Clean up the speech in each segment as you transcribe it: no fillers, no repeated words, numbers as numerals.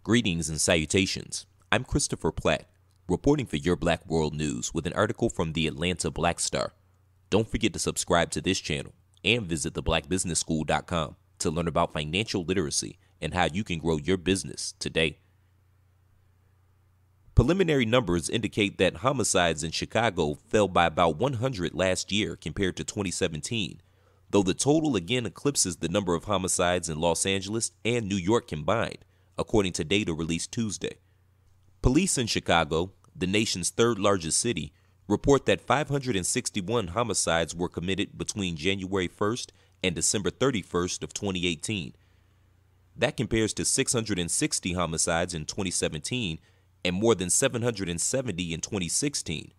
Greetings and salutations. I'm Christopher Platt, reporting for Your Black World News with an article from the Atlanta Black Star. Don't forget to subscribe to this channel and visit theblackbusinessschool.com to learn about financial literacy and how you can grow your business today. Preliminary numbers indicate that homicides in Chicago fell by about 100 last year compared to 2017, though the total again eclipses the number of homicides in Los Angeles and New York combined, according to data released Tuesday. Police in Chicago, the nation's third largest city, report that 561 homicides were committed between January 1st and December 31st of 2018. That compares to 660 homicides in 2017 and more than 770 in 2016,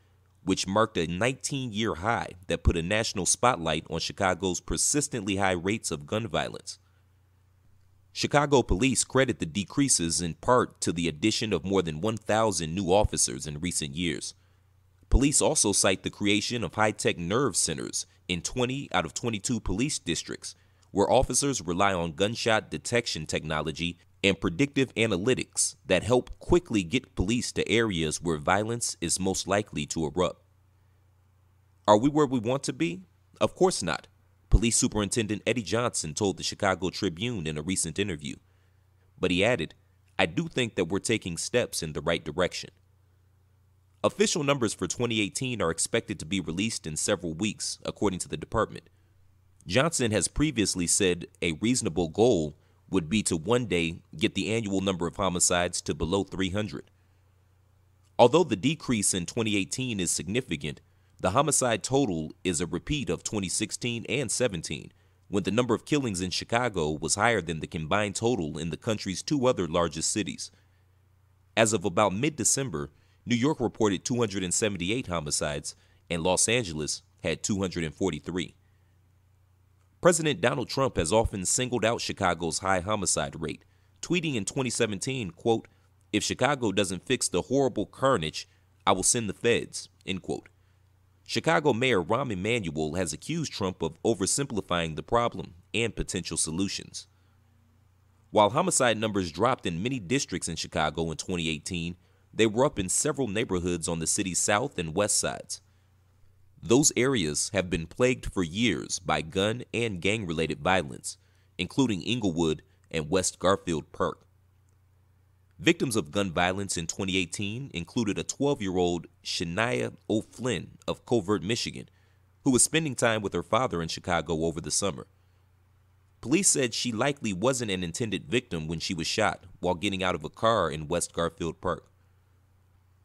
which marked a 19-year high that put a national spotlight on Chicago's persistently high rates of gun violence. Chicago police credit the decreases in part to the addition of more than 1,000 new officers in recent years. Police also cite the creation of high-tech nerve centers in 20 out of 22 police districts, where officers rely on gunshot detection technology and predictive analytics that help quickly get police to areas where violence is most likely to erupt. Are we where we want to be? Of course not. Police Superintendent Eddie Johnson told the Chicago Tribune in a recent interview. But he added, "I do think that we're taking steps in the right direction." Official numbers for 2018 are expected to be released in several weeks, according to the department. Johnson has previously said a reasonable goal would be to one day get the annual number of homicides to below 300. Although the decrease in 2018 is significant, the homicide total is a repeat of 2016 and 17, when the number of killings in Chicago was higher than the combined total in the country's two other largest cities. As of about mid-December, New York reported 278 homicides, and Los Angeles had 243. President Donald Trump has often singled out Chicago's high homicide rate, tweeting in 2017, quote, "If Chicago doesn't fix the horrible carnage, I will send the feds," end quote. Chicago Mayor Rahm Emanuel has accused Trump of oversimplifying the problem and potential solutions. While homicide numbers dropped in many districts in Chicago in 2018, they were up in several neighborhoods on the city's south and west sides. Those areas have been plagued for years by gun and gang-related violence, including Inglewood and West Garfield Park. Victims of gun violence in 2018 included a 12-year-old Shania O'Flynn of Covert, Michigan, who was spending time with her father in Chicago over the summer. Police said she likely wasn't an intended victim when she was shot while getting out of a car in West Garfield Park.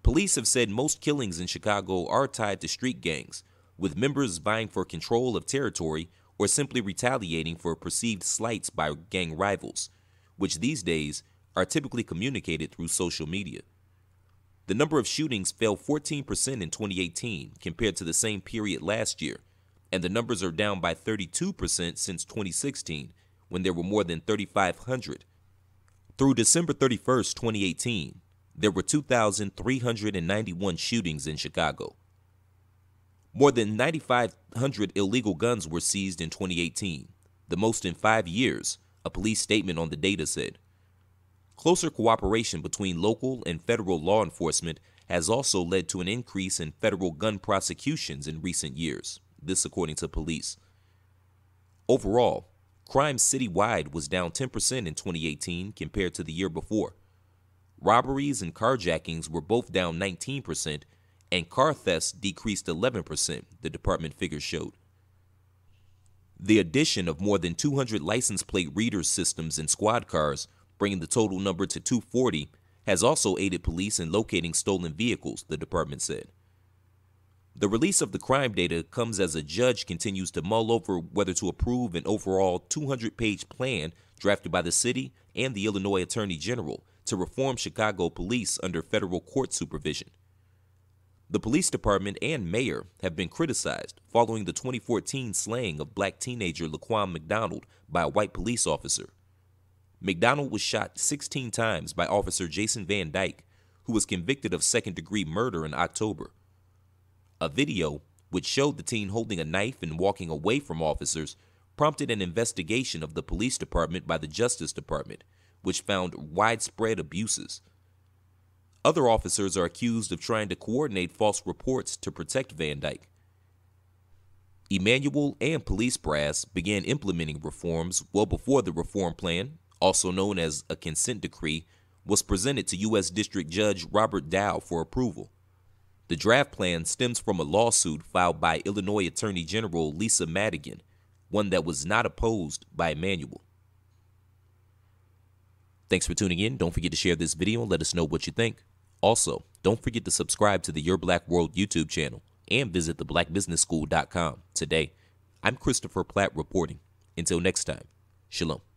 Police have said most killings in Chicago are tied to street gangs, with members vying for control of territory or simply retaliating for perceived slights by gang rivals, which these days are typically communicated through social media. The number of shootings fell 14% in 2018 compared to the same period last year, and the numbers are down by 32% since 2016, when there were more than 3,500. Through December 31st, 2018, there were 2,391 shootings in Chicago. More than 9,500 illegal guns were seized in 2018, the most in 5 years, a police statement on the data said. Closer cooperation between local and federal law enforcement has also led to an increase in federal gun prosecutions in recent years, this according to police. Overall, crime citywide was down 10% in 2018 compared to the year before. Robberies and carjackings were both down 19%, and car thefts decreased 11%, the department figures showed. The addition of more than 200 license plate reader systems in squad cars, bringing the total number to 240, has also aided police in locating stolen vehicles, the department said. The release of the crime data comes as a judge continues to mull over whether to approve an overall 200-page plan drafted by the city and the Illinois Attorney General to reform Chicago police under federal court supervision. The police department and mayor have been criticized following the 2014 slaying of black teenager Laquan McDonald by a white police officer. McDonald was shot 16 times by Officer Jason Van Dyke, who was convicted of second-degree murder in October. A video, which showed the teen holding a knife and walking away from officers, prompted an investigation of the police department by the Justice Department, which found widespread abuses. Other officers are accused of trying to coordinate false reports to protect Van Dyke. Emanuel and police brass began implementing reforms well before the reform plan, also known as a consent decree, was presented to U.S. District Judge Robert Dow for approval. The draft plan stems from a lawsuit filed by Illinois Attorney General Lisa Madigan, one that was not opposed by Emanuel. Thanks for tuning in. Don't forget to share this video and let us know what you think. Also, don't forget to subscribe to the Your Black World YouTube channel and visit theblackbusinessschool.com today. I'm Christopher Platt reporting. Until next time, shalom.